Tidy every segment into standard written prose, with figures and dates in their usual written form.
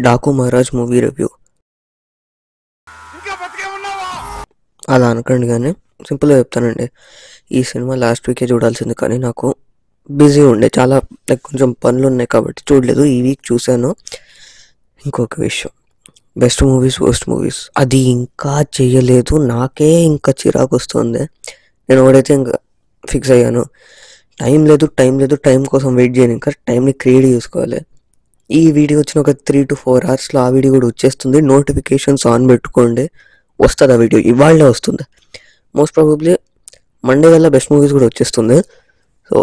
Daaku Maharaj movie review. అలా అనకండి, కానీ సింపుల్గా చెప్తానండి. ఈ సినిమా లాస్ట్ వీకే చూడాల్సింది, కానీ నాకు బిజీ ఉండే, చాలా లైక్ కొంచెం పనులు ఉన్నాయి కాబట్టి చూడలేదు. ఈ వీక్ చూశాను. ఇంకొక విషయం, బెస్ట్ మూవీస్ వర్స్ట్ మూవీస్ అది ఇంకా చేయలేదు. నాకే ఇంకా చిరాకు వస్తుంది. నేను ఒకడైతే ఇంకా ఫిక్స్ అయ్యాను, టైం లేదు, టైం కోసం వెయిట్ చేయను, ఇంకా టైంని క్రియేట్ చేసుకోవాలి. ఈ వీడియో వచ్చిన ఒక 3 to 4 hours ఆ వీడియో కూడా వచ్చేస్తుంది. నోటిఫికేషన్స్ ఆన్ పెట్టుకోండి, వస్తుంది ఆ వీడియో. ఇవాళే వస్తుంది, మోస్ట్ ప్రాబబ్లీ మండే వల్ల బెస్ట్ మూవీస్ కూడా వచ్చేస్తుంది. So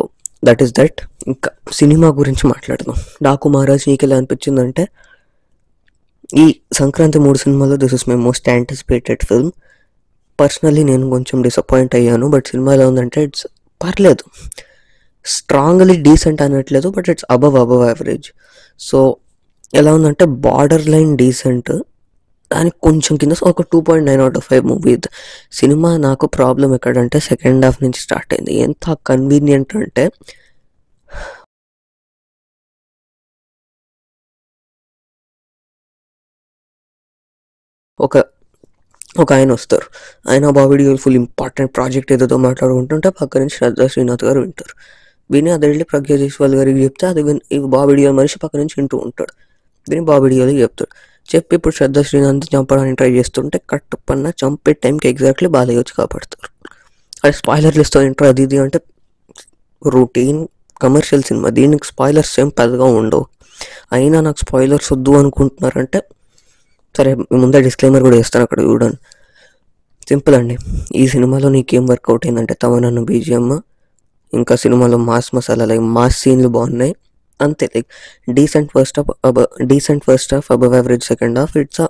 that is that. ఇంకా సినిమా గురించి మాట్లాడదాం. డాకు మహారాజ్ నీకు ఎలా అనిపించిందంటే, ఈ సంక్రాంతి 3 సినిమాలో this is my most anticipated film. Personally నేను కొంచెం డిసప్పాయింట్ అయ్యాను, బట్ సినిమా ఎలా ఉందంటే ఇట్స్ పర్లేదు, స్ట్రాంగ్లీ డీసెంట్ అనట్లేదు, but it's above average. So ఎలా ఉందంటే బార్డర్ లైన్ డీసెంట్, దానికి కొంచెం కింద, ఒక 2.9 out of 5 మూవీ. సినిమా నాకు ప్రాబ్లం ఎక్కడంటే సెకండ్ హాఫ్ నుంచి స్టార్ట్ అయింది. ఎంత కన్వీనియంట్ అంటే, ఒక ఆయన వస్తారు, ఆయన బాబీ ఫుల్ ఇంపార్టెంట్ ప్రాజెక్ట్ ఏదో మాట్లాడుకుంటుంటే పక్క నుంచి శ్రద్ధా శ్రీనాథ్ గారు వింటారు. విని అది వెళ్ళి ప్రజ్ఞా జైస్వాల్ గారికి చెప్తే అది బాబీ మనిషి పక్క నుంచి వింటూ ఉంటాడు. విని బాబీ చెప్తాడు. చెప్పి ఇప్పుడు శ్రద్ధా శ్రీనాథ్ చంపడానికి ట్రై చేస్తుంటే కట్టుపన్న చంపే టైంకి ఎగ్జాక్ట్లీ బాలయ్య వచ్చి కాపాడుతారు. అది స్పాయిలర్లు ఇస్తూ ఉంటారు. అది ఇది అంటే రొటీన్ కమర్షియల్ సినిమా, దీనికి స్పాయిలర్స్ ఏం పెద్దగా ఉండవు. అయినా నాకు స్పాయిలర్స్ వద్దు అనుకుంటున్నారంటే సరే, ముందే డిస్క్లైమర్ కూడా వేస్తాను, అక్కడ చూడండి. సింపుల్ అండి. ఈ సినిమాలో నీకేం వర్కౌట్ అయిందంటే తమనన్ను బీజిఎం, ఇంకా సినిమాలో మాస్ మసాలా, లైక్ మాస్ సీన్లు బాగున్నాయి అంతే. Like decent first half above average second half. It's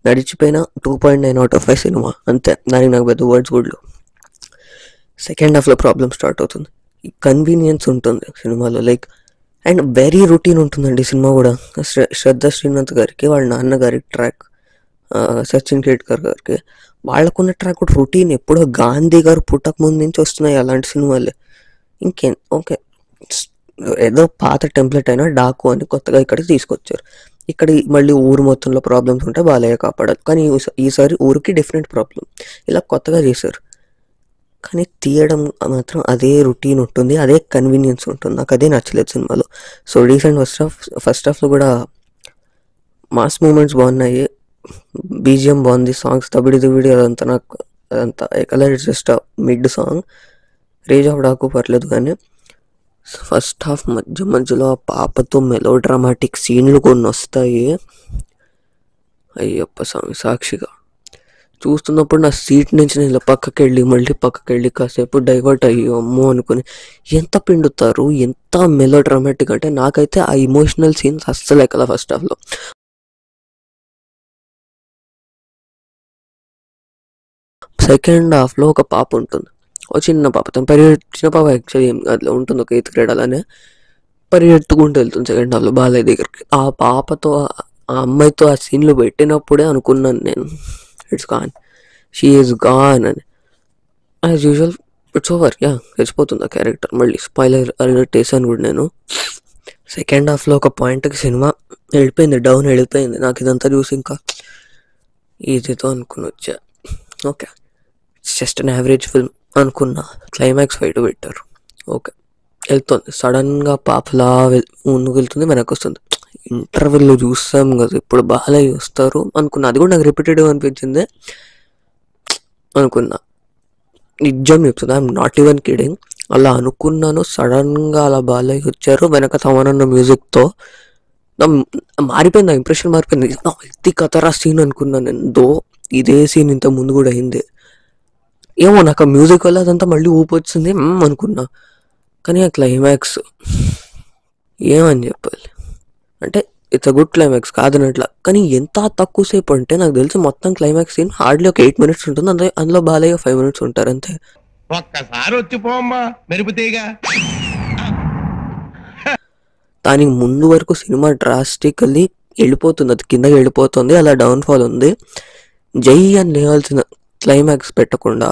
గడిచిపోయిన 2.9 out of 5 సినిమా అంతే. దానికి నాకు పెద్ద వర్డ్స్ కూడా. సెకండ్ హాఫ్లో ప్రాబ్లం స్టార్ట్ అవుతుంది. ఈ కన్వీనియన్స్ ఉంటుంది సినిమాలో, లైక్ అండ్ వెరీ రొటీన్ ఉంటుందండి సినిమా కూడా. శ్రద్ధా శ్రీనాథ్ గారికి, వాళ్ళ నాన్నగారికి ట్రాక్, సచిన్ కేట్కర్ గారికి వాళ్ళకున్న ట్రాక్ కూడా రొటీన్. ఎప్పుడో గాంధీ గారు పుట్టక ముందు నుంచి వస్తున్నాయి అలాంటి సినిమాలే. ఇంకేం ఓకే, ఏదో పాత టెంప్లెట్ అయినా డాకు అని కొత్తగా ఇక్కడికి తీసుకొచ్చారు. ఇక్కడ మళ్ళీ ఊరు మొత్తంలో ప్రాబ్లమ్స్ ఉంటే బాలయ్య కాపాడాలి, కానీ ఈసారి ఊరికి డిఫరెంట్ ప్రాబ్లం, ఇలా కొత్తగా చేశారు. కానీ తీయడం మాత్రం అదే రొటీన్ ఉంటుంది, అదే కన్వీనియన్స్ ఉంటుంది. నాకు అదే నచ్చలేదు సినిమాలో. సో రీసెంట్ ఫస్ట్ హాఫ్లో కూడా మాస్ మూమెంట్స్ బాగున్నాయి, బీజిఎం బాగుంది, సాంగ్స్ తబిడి అదంతా colour just mid song. Rage of Daaku పర్లేదు, కానీ ఫస్ట్ హాఫ్ మధ్యలో ఆ పాపతో మెలో డ్రామాటిక్ సీన్లు కొన్ని వస్తాయి. అయ్యప్ప స్వామి సాక్షిగా చూస్తున్నప్పుడు నా సీట్ నుంచి నేను మళ్ళీ పక్కకి వెళ్ళి కాసేపు డైవర్ట్ అయ్యి అమ్మో అనుకుని, ఎంత పిండుతారు, ఎంత మెలో డ్రామాటిక్ అంటే. నాకైతే ఆ ఇమోషనల్ సీన్స్ అస్సలు ఎక్కల ఫస్ట్ హాఫ్లో. సెకండ్ హాఫ్లో ఒక పాప ఉంటుంది, ఒక చిన్న పాప, చిన్న పాప యాక్చువల్లీ అట్లా ఉంటుంది, ఒక 8th grade అలానే పరిగెత్తుకుంటూ వెళ్తుంది సెకండ్ హాఫ్లో బాలయ్య దగ్గరికి. ఆ పాపతో, ఆ అమ్మాయితో ఆ సీన్లు పెట్టినప్పుడే అనుకున్నాను నేను, it's gone, she is gone అని. యాజ్ యూజువల్ ఇట్స్ ఓవర్, చచ్చిపోతుంది ఆ క్యారెక్టర్. మళ్ళీ స్పాయిలర్ అలర్ట్ వేసాను కూడా నేను. సెకండ్ హాఫ్లో ఒక పాయింట్కి సినిమా డౌన్ వెళ్ళిపోయింది. నాకు ఇదంతా చూసి ఇంకా ఈజీతో అనుకుని వచ్చా. Okay, it's just an average film అనుకున్నా. క్లైమాక్స్ ఫైట్ పెట్టారు, ఓకే వెళ్తుంది. సడన్గా పాపలా ముందుకు వెళ్తుంది, వెనక్కి వస్తుంది. ఇంటర్వెల్లో చూస్తాం కదా, ఇప్పుడు బాలయ్య వస్తారు అనుకున్నా. అది కూడా నాకు రిపీటెడ్గా అనిపించింది అనుకున్నా. నిజం చెప్తున్నా, ఐఎమ్ నాట్ ఈవెన్ కిడింగ్. అలా అనుకున్నాను. సడన్గా అలా బాలయ్య వచ్చారు, వెనక తమనన్న మ్యూజిక్తో మారిపోయింది, ఆ ఇంప్రెషన్ మారిపోయింది. ఇది కథరా సీన్ అనుకున్నాను నేను. ఇదే సీన్ ఇంత ముందు కూడా అయింది. ఏమో నాకు ఆ మ్యూజిక్ వల్ల అదంతా మళ్ళీ ఊపి వచ్చింది అనుకున్నా. కానీ ఆ క్లైమాక్స్ ఏమని చెప్పాలి అంటే, ఇట్స్ అ గుడ్ క్లైమాక్స్ కాదనట్లా, కానీ ఎంత తక్కువసేపు అంటే నాకు తెలిసి మొత్తం క్లైమాక్స్ సీన్ హార్డ్లీ ఒక 8 minutes ఉంటుంది. అందులో బాలయ్య 5 minutes ఉంటారు అంతే. ఒక్కసారి వచ్చిపోమ్మా మెరుపుతీగా. దానికి ముందు వరకు సినిమా డ్రాస్టికల్లీ వెళ్ళిపోతుంది, అది కిందకి వెళ్ళిపోతుంది, అలా డౌన్ఫాల్ ఉంది. జై అని లేవాల్సిన క్లైమాక్స్ పెట్టకుండా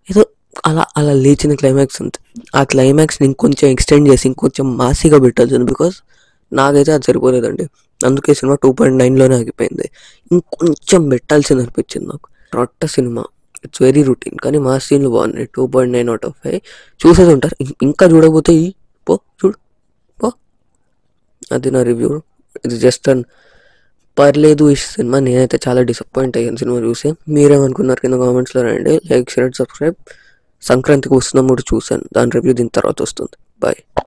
ఏదో అలా లేచిన క్లైమాక్స్ ఉంది. ఆ క్లైమాక్స్ని ఇంకొంచెం ఎక్స్టెండ్ చేసి ఇంకొంచెం మాసిగా పెట్టాల్సింది, బికాస్ నాకైతే అది సరిపోలేదండి. అందుకే సినిమా 2.9లోనే ఆగిపోయింది. ఇంకొంచెం పెట్టాల్సింది అనిపించింది నాకు. రొట్ట సినిమా, ఇట్స్ వెరీ రూటీన్, కానీ మా సీన్లు బాగున్నాయి. 2.9/5 చూసేది ఉంటారు. ఇంకా చూడకపోతే పో చూడు పో. అది నా రివ్యూ. ఇది జస్ట్ పర్లేదు ఈ సినిమా. నేనైతే చాలా డిసప్పాయింట్ అయ్యాను సినిమా చూసి. మీరేమనుకున్నారు కింద కామెంట్స్లో రండి. Like, share, subscribe. సంక్రాంతికి వస్తున్నాం కూడా చూశాను, దాని రివ్యూ దీని తర్వాత వస్తుంది. బాయ్.